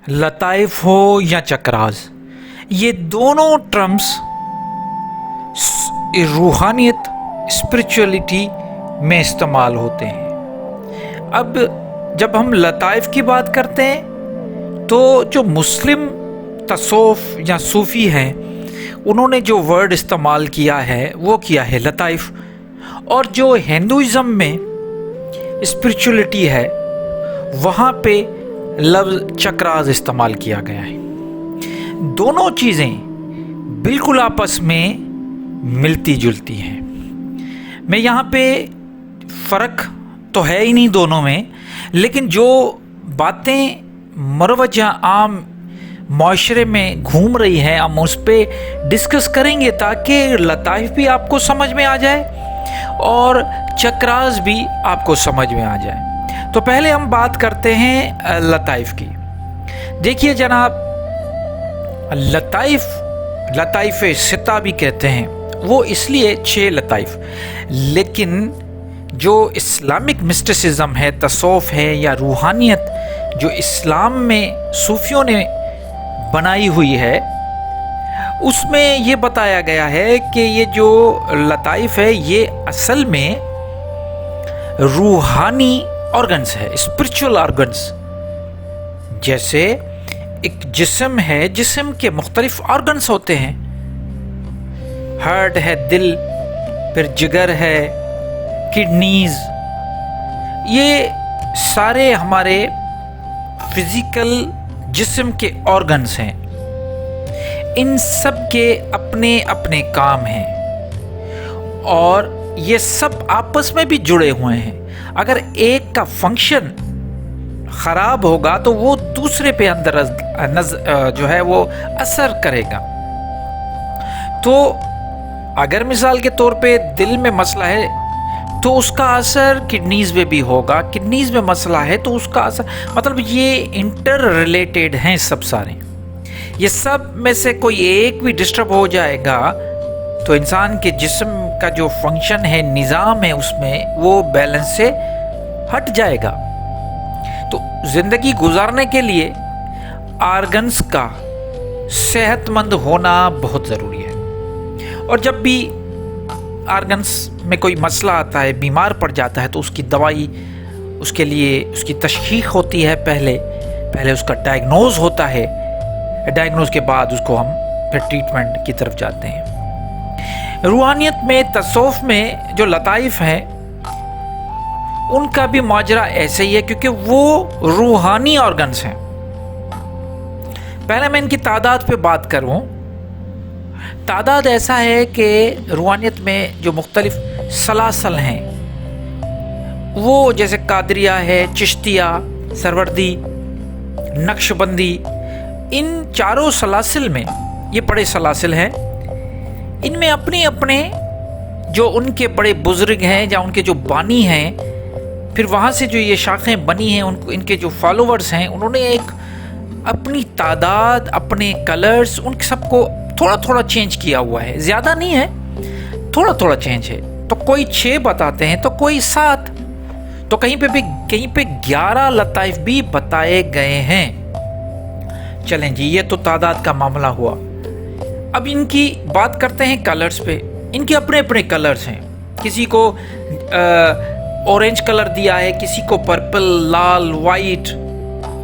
लताइफ हो या चक्रास, ये दोनों टर्म्स रूहानियत, स्पिरिचुअलिटी में इस्तेमाल होते हैं। अब जब हम लताइफ की बात करते हैं तो जो मुस्लिम तसौफ या सूफ़ी हैं उन्होंने जो वर्ड इस्तेमाल किया है वो किया है लताइफ, और जो हिंदुइज़्म में स्पिरिचुअलिटी है वहाँ पे लफ्ज़ चक्रास इस्तेमाल किया गया है। दोनों चीज़ें बिल्कुल आपस में मिलती जुलती हैं। मैं यहाँ पे फ़र्क तो है ही नहीं दोनों में, लेकिन जो बातें मरवज या आम माशरे में घूम रही हैं हम उस पर डिस्कस करेंगे ताकि लताइफ भी आपको समझ में आ जाए और चक्रास भी आपको समझ में आ जाए। तो पहले हम बात करते हैं लताइफ की। देखिए जनाब, लताइफ सिता भी कहते हैं, वो इसलिए 6 लताइफ, लेकिन जो इस्लामिक मिस्टिसिज्म है, तसौफ है या रूहानियत जो इस्लाम में सूफियों ने बनाई हुई है, उसमें ये बताया गया है कि ये जो लताइफ है ये असल में रूहानी ऑर्गन्स है, स्पिरिचुअल ऑर्गन्स। जैसे एक जिस्म है, जिस्म के मुख्तलिफ ऑर्गन्स होते हैं, हार्ट है, दिल, फिर जिगर है, किडनीज, ये सारे हमारे फिजिकल जिस्म के ऑर्गन्स हैं। इन सब के अपने अपने काम हैं और ये सब आपस में भी जुड़े हुए हैं। अगर एक का फंक्शन ख़राब होगा तो वो दूसरे पे अंदर जो है वो असर करेगा। तो अगर मिसाल के तौर पे दिल में मसला है तो उसका असर किडनीज़ में भी होगा, किडनीज़ में मसला है तो उसका असर, मतलब ये इंटर रिलेटेड हैं सब सारे। ये सब में से कोई एक भी डिस्टर्ब हो जाएगा तो इंसान के जिस्म का जो फंक्शन है, निज़ाम है, उसमें वो बैलेंस से हट जाएगा। तो ज़िंदगी गुजारने के लिए ऑर्गन्स का सेहतमंद होना बहुत ज़रूरी है। और जब भी ऑर्गन्स में कोई मसला आता है, बीमार पड़ जाता है, तो उसकी दवाई, उसके लिए उसकी तशख़ीस होती है, पहले उसका डायग्नोज होता है, डायग्नोज के बाद उसको हम फिर ट्रीटमेंट की तरफ जाते हैं। रूहानियत में, तसौफ में जो लताइफ हैं उनका भी माजरा ऐसे ही है क्योंकि वो रूहानी ऑर्गन्स हैं। पहले मैं इनकी तादाद पे बात करूं। तादाद ऐसा है कि रूहानियत में जो मुख्तलिफ सलासल हैं वो जैसे कादरिया है, चिश्तिया, सरवर्दी, नक्शबंदी, इन चारों सलासिल में, ये बड़े सलासिल हैं, इनमें अपने अपने जो उनके बड़े बुजुर्ग हैं या उनके जो बानी हैं, फिर वहाँ से जो ये शाखें बनी हैं, उनको इनके जो फॉलोवर्स हैं उन्होंने एक अपनी तादाद, अपने कलर्स, उन सबको थोड़ा थोड़ा चेंज किया हुआ है। ज़्यादा नहीं है, थोड़ा थोड़ा चेंज है। तो कोई 6 बताते हैं तो कोई 7, तो कहीं पे 11 लताइफ भी बताए गए हैं। चलें जी, ये तो तादाद का मामला हुआ। अब इनकी बात करते हैं कलर्स पे। इनके अपने अपने कलर्स हैं। किसी को ऑरेंज कलर दिया है, किसी को पर्पल, लाल, वाइट,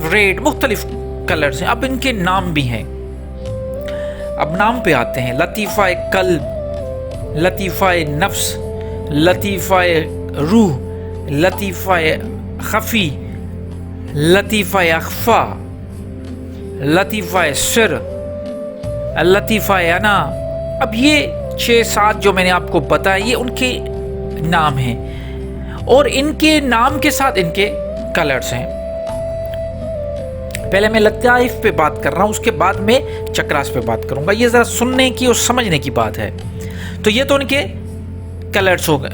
रेड, मुख्तलिफ कलर्स हैं। अब इनके नाम भी हैं। अब नाम पे आते हैं। लतीफ़ा कल्ब, लतीफ़ा नफ्स, लतीफ़ा रूह, लतीफ़ा खफ़ी, लतीफ़ा अख़फ़ा, लतीफ़ा सिर, लतीफ़ा अना। अब ये 6-7 जो मैंने आपको बताया ये उनके नाम हैं और इनके नाम के साथ इनके कलर्स हैं। पहले मैं लताइफ पे बात कर रहा हूँ, उसके बाद में चक्रास पे बात करूँगा। ये ज़रा सुनने की और समझने की बात है। तो ये तो उनके कलर्स हो गए,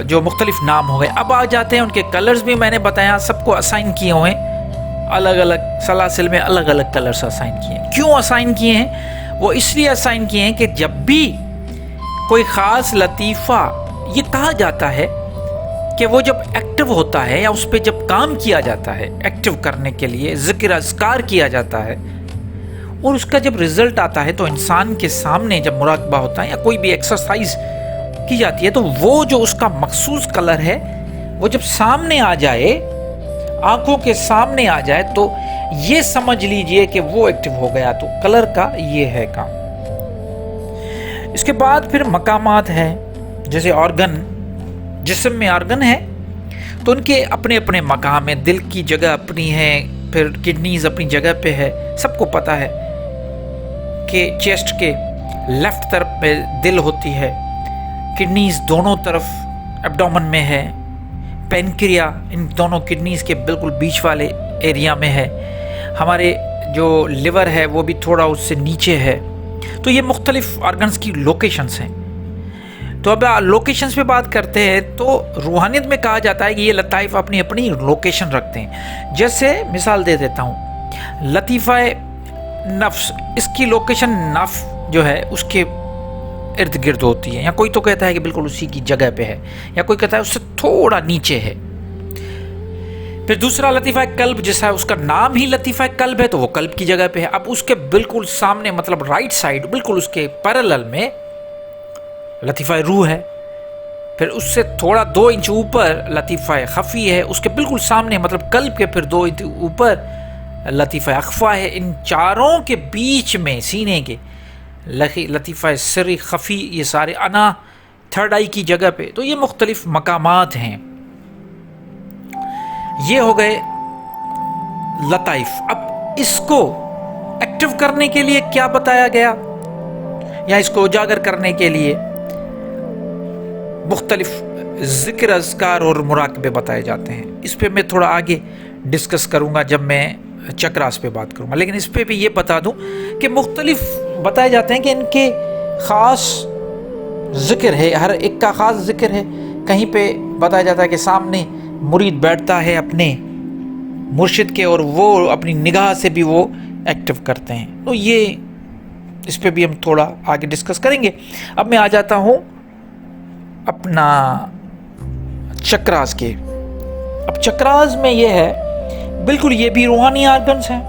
जो मुख्तलिफ नाम हो गए। अब आ जाते हैं उनके कलर्स भी मैंने बताया, सबको असाइन किए हुए हैं, अलग अलग सलासिल में अलग अलग कलर्स असाइन किए हैं। क्यों असाइन किए हैं? वो इसलिए असाइन किए हैं कि जब भी कोई ख़ास लतीफ़ा, ये कहा जाता है कि वो जब एक्टिव होता है या उस पर जब काम किया जाता है, एक्टिव करने के लिए जिक्र अज़कार किया जाता है और उसका जब रिजल्ट आता है तो इंसान के सामने जब मुराकबा होता है या कोई भी एक्सरसाइज की जाती है तो वो जो उसका मखसूस कलर है वो जब सामने आ जाए, आंखों के सामने आ जाए, तो ये समझ लीजिए कि वो एक्टिव हो गया। तो कलर का ये है काम। इसके बाद फिर मकामात हैं, जैसे ऑर्गन, जिस्म में ऑर्गन है तो उनके अपने अपने मकाम है। दिल की जगह अपनी है, फिर किडनीज अपनी जगह पे है। सबको पता है कि चेस्ट के लेफ्ट तरफ पे दिल होती है, किडनीज दोनों तरफ एब्डोमेन में है, पेनक्रिया इन दोनों किडनीज के बिल्कुल बीच वाले एरिया में है, हमारे जो लिवर है वो भी थोड़ा उससे नीचे है। तो ये मुख्तलिफ ऑर्गन्स की लोकेशंस हैं। तो अब लोकेशंस पे बात करते हैं तो रूहानियत में कहा जाता है कि ये लताइफ अपनी अपनी लोकेशन रखते हैं। जैसे मिसाल दे देता हूँ, लतीफ़ा नफ्स, इसकी लोकेशन नफ जो है उसके इर्द गिर्द होती है, या कोई तो कहता है कि बिल्कुल उसी की जगह पे है, या कोई कहता है उससे थोड़ा नीचे है। फिर दूसरा लतीफ़ा कल्ब, जैसा है उसका नाम ही लतीफ़ा कल्ब है तो वो कल्ब की जगह पे है। अब उसके बिल्कुल सामने, मतलब राइट साइड, बिल्कुल उसके पैरेलल में लतीफ़ा रूह है। फिर उससे थोड़ा 2 इंच ऊपर लतीफ़ा खफ़ी है, उसके बिल्कुल सामने मतलब कल्ब के फिर 2 इंच ऊपर लतीफ़ा अख़फ़ा है। इन चारों के बीच में सीने के लतीफ़ा सिरी खफ़ी, ये सारे अना थर्ड आई की जगह पे। तो ये मुख्तलिफ मकामात हैं। ये हो गए लताइफ। अब इसको एक्टिव करने के लिए क्या बताया गया, या इसको उजागर करने के लिए मुख्तलिफ ज़िक्र अज़कार और मुराकबे बताए जाते हैं। इस पे मैं थोड़ा आगे डिस्कस करूँगा जब मैं चक्रास पे बात करूँगा, लेकिन इस पे भी ये बता दूँ कि मुख्तलिफ बताए जाते हैं कि इनके ख़ास ज़िक्र है, हर एक का ख़ास ज़िक्र है। कहीं पे बताया जाता है कि सामने मुरीद बैठता है अपने मुर्शिद के और वो अपनी निगाह से भी वो एक्टिव करते हैं। तो ये इस पे भी हम थोड़ा आगे डिस्कस करेंगे। अब मैं आ जाता हूँ अपना चक्रास के। अब चक्रास में ये है, बिल्कुल ये भी रूहानी ऑर्गन्स हैं।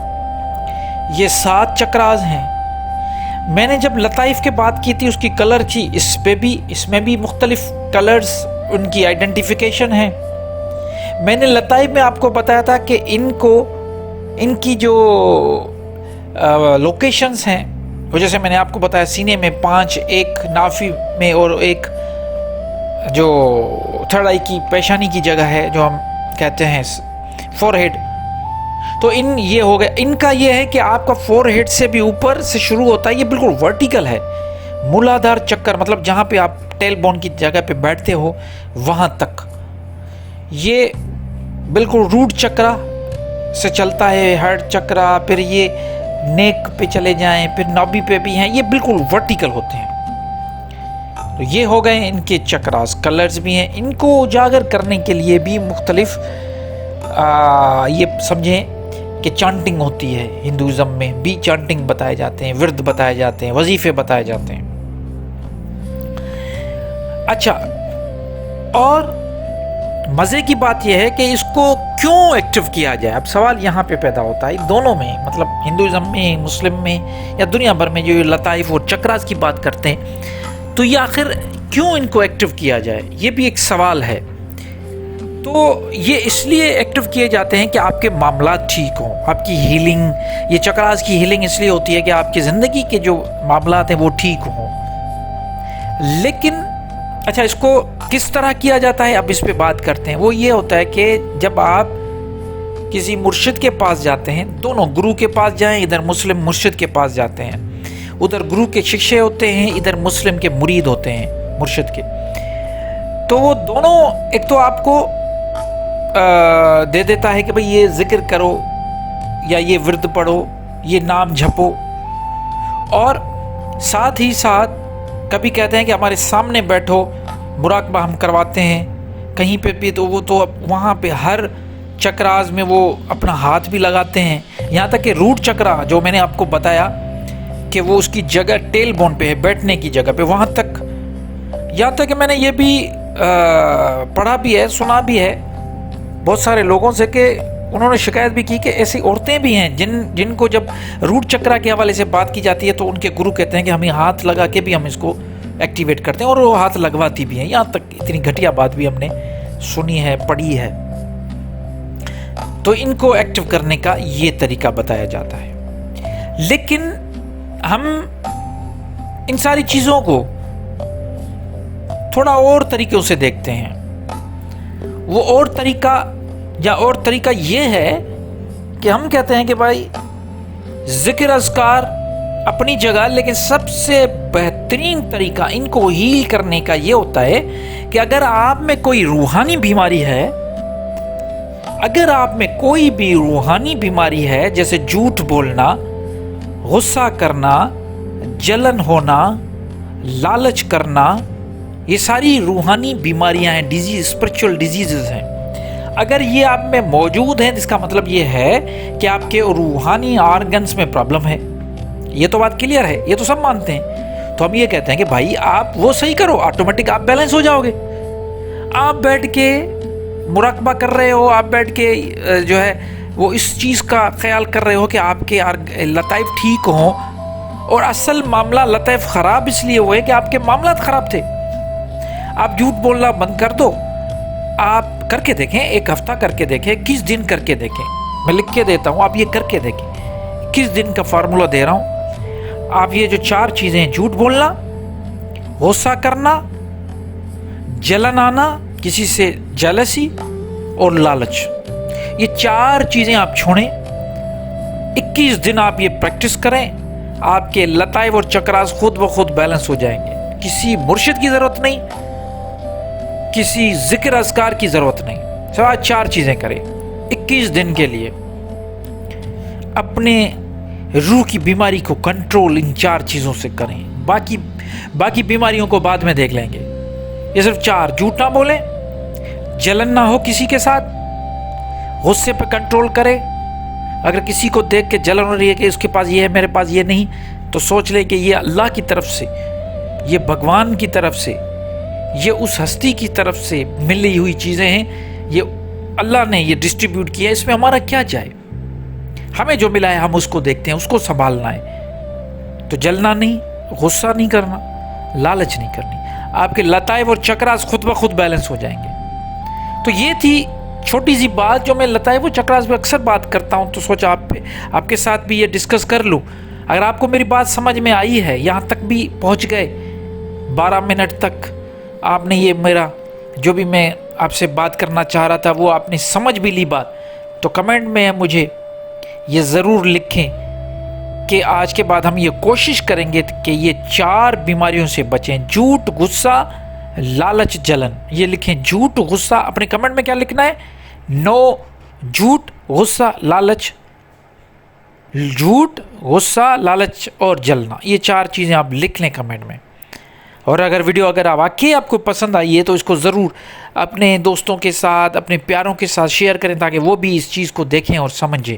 ये 7 चक्रास हैं। मैंने जब लताइफ के बात की थी उसकी कलर थी, इसमें भी मुख्तलिफ कलर्स उनकी आइडेंटिफिकेशन है। मैंने लताइफ में आपको बताया था कि इनकी जो लोकेशंस हैं वो, जैसे मैंने आपको बताया, सीने में 5, एक नाफी में और एक जो थर्ड आई की पेशानी की जगह है जो हम कहते हैं फोरहेड। तो ये हो गया। इनका ये है कि आपका फोरहेड से भी ऊपर से शुरू होता है, ये बिल्कुल वर्टिकल है। मूलाधार चक्कर, मतलब जहाँ पे आप टेल बोन की जगह पे बैठते हो वहाँ तक, ये बिल्कुल रूट चक्रा से चलता है, हार्ट चक्रा, फिर ये नेक पे चले जाएं, फिर नॉबी पे भी हैं, ये बिल्कुल वर्टिकल होते हैं। तो ये हो गए इनके चक्रास। कलर्स भी हैं। इनको उजागर करने के लिए भी मुख्तलिफ ये समझें कि चांटिंग होती है। हिंदुज़म में भी चांटिंग बताए जाते हैं, विरद बताए जाते हैं, वजीफे बताए जाते हैं। अच्छा, और मज़े की बात यह है कि इसको क्यों एक्टिव किया जाए। अब सवाल यहाँ पे पैदा होता है, दोनों में, मतलब हिंदुज़म में, मुस्लिम में या दुनिया भर में जो ये लताइफ और चक्रास की बात करते हैं, तो ये आखिर क्यों इनको एक्टिव किया जाए, ये भी एक सवाल है। तो ये इसलिए एक्टिव किए जाते हैं कि आपके मामला ठीक हों, आपकी हीलिंग, ये चक्रास की हीलिंग इसलिए होती है कि आपकी ज़िंदगी के जो मामला हैं वो ठीक हों। लेकिन अच्छा, इसको किस तरह किया जाता है, अब इस पे बात करते हैं। वो ये होता है कि जब आप किसी मुर्शिद के पास जाते हैं, दोनों गुरु के पास जाएं, इधर मुस्लिम मुर्शिद के पास जाते हैं, उधर गुरु के शिष्य होते हैं, इधर मुस्लिम के मुरीद होते हैं मुर्शिद के, तो वो दोनों एक तो आपको दे देता है कि भाई ये जिक्र करो या ये विरद पढ़ो, ये नाम जपो, और साथ ही साथ कभी कहते हैं कि हमारे सामने बैठो, मुराकबा हम करवाते हैं कहीं पे भी। तो वो तो वहाँ पे हर चक्रास में वो अपना हाथ भी लगाते हैं। यहाँ तक कि रूट चक्रा जो मैंने आपको बताया कि वो उसकी जगह टेल बोन पे है, बैठने की जगह पे, वहाँ तक, यहाँ तक कि मैंने ये भी पढ़ा भी है, सुना भी है बहुत सारे लोगों से कि उन्होंने शिकायत भी की कि ऐसी औरतें भी हैं जिनको जब रूट चक्रा के हवाले से बात की जाती है तो उनके गुरु कहते हैं कि हमें हाथ लगा के भी हम इसको एक्टिवेट करते हैं, और वो हाथ लगवाती भी हैं। यहाँ तक इतनी घटिया बात भी हमने सुनी है, पढ़ी है। तो इनको एक्टिव करने का ये तरीका बताया जाता है। लेकिन हम इन सारी चीज़ों को थोड़ा और तरीक़ों से देखते हैं। वो और तरीका ये है कि हम कहते हैं कि भाई जिक्र अज़कार अपनी जगह, लेकिन सबसे बेहतरीन तरीका इनको हील करने का ये होता है कि अगर आप में कोई रूहानी बीमारी है, अगर आप में कोई भी रूहानी बीमारी है, जैसे झूठ बोलना, गुस्सा करना, जलन होना, लालच करना, ये सारी रूहानी बीमारियां हैं, डिजीज, स्पिरिचुअल डिजीजेस हैं। अगर ये आप में मौजूद हैं, इसका मतलब ये है कि आपके रूहानी ऑर्गन्स में प्रॉब्लम है। ये तो बात क्लियर है, ये तो सब मानते हैं। तो हम ये कहते हैं कि भाई आप वो सही करो, ऑटोमेटिक आप बैलेंस हो जाओगे। आप बैठ के मुराकबा कर रहे हो, आप बैठ के जो है वो इस चीज़ का ख्याल कर रहे हो कि आपके लताइफ ठीक हों, और असल मामला लताइफ ख़राब इसलिए हुए कि आपके मामला ख़राब थे। आप झूठ बोलना बंद कर दो। आप करके देखें, एक हफ्ता करके देखें, 21 दिन करके देखें। मैं लिख के देता हूँ, आप ये करके देखें। 21 दिन का फार्मूला दे रहा हूँ। आप ये जो 4 चीज़ें, झूठ बोलना, गुस्सा करना, जलन आना, किसी से जेलसी और लालच, ये 4 चीज़ें आप छोड़ें। 21 दिन आप ये प्रैक्टिस करें, आपके लताइफ और चक्रास खुद ब खुद बैलेंस हो जाएंगे। किसी मुर्शिद की ज़रूरत नहीं, किसी जिक्र अज़कार की ज़रूरत नहीं। सिर्फ 4 चीज़ें करें 21 दिन के लिए। अपने रूह की बीमारी को कंट्रोल इन 4 चीज़ों से करें। बाकी बीमारियों को बाद में देख लेंगे। ये सिर्फ 4, झूठ ना बोलें, जलन ना हो किसी के साथ, गुस्से पे कंट्रोल करें। अगर किसी को देख के जलन हो रही है कि उसके पास ये है, मेरे पास ये नहीं, तो सोच लें कि ये अल्लाह की तरफ से, ये भगवान की तरफ से, ये उस हस्ती की तरफ से मिली हुई चीज़ें हैं। ये अल्लाह ने ये डिस्ट्रीब्यूट किया, इसमें हमारा क्या जाए। हमें जो मिला है हम उसको देखते हैं, उसको संभालना है। तो जलना नहीं, गुस्सा नहीं करना, लालच नहीं करनी। आपके लताइफ और चक्रास खुद ब खुद बैलेंस हो जाएंगे। तो ये थी छोटी सी बात जो मैं लताइफ और चक्रास पे अक्सर बात करता हूँ, तो सोचा आपके साथ भी ये डिस्कस कर लूँ। अगर आपको मेरी बात समझ में आई है, यहाँ तक भी पहुँच गए, 12 मिनट तक आपने ये मेरा जो भी मैं आपसे बात करना चाह रहा था वो आपने समझ भी ली बात, तो कमेंट में मुझे ये ज़रूर लिखें कि आज के बाद हम ये कोशिश करेंगे कि ये 4 बीमारियों से बचें। झूठ, गुस्सा, लालच, जलन। ये लिखें, झूठ, गुस्सा। अपने कमेंट में क्या लिखना है? नो झूठ, गुस्सा, लालच, झूठ, गुस्सा, लालच और जलना। ये 4 चीज़ें आप लिख लें कमेंट में। और अगर वीडियो वाकई आपको पसंद आई है तो इसको ज़रूर अपने दोस्तों के साथ, अपने प्यारों के साथ शेयर करें ताकि वो भी इस चीज़ को देखें और समझें।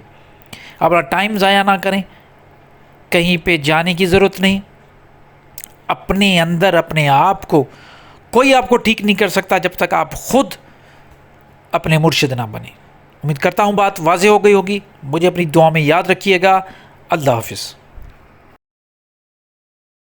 अपना टाइम ज़ाया ना करें, कहीं पे जाने की ज़रूरत नहीं। अपने अंदर अपने आप को कोई आपको ठीक नहीं कर सकता जब तक आप खुद अपने मुर्शिद ना बने। उम्मीद करता हूँ बात वाज़ेह हो गई होगी। मुझे अपनी दुआ में याद रखिएगा। अल्लाह हाफिज़।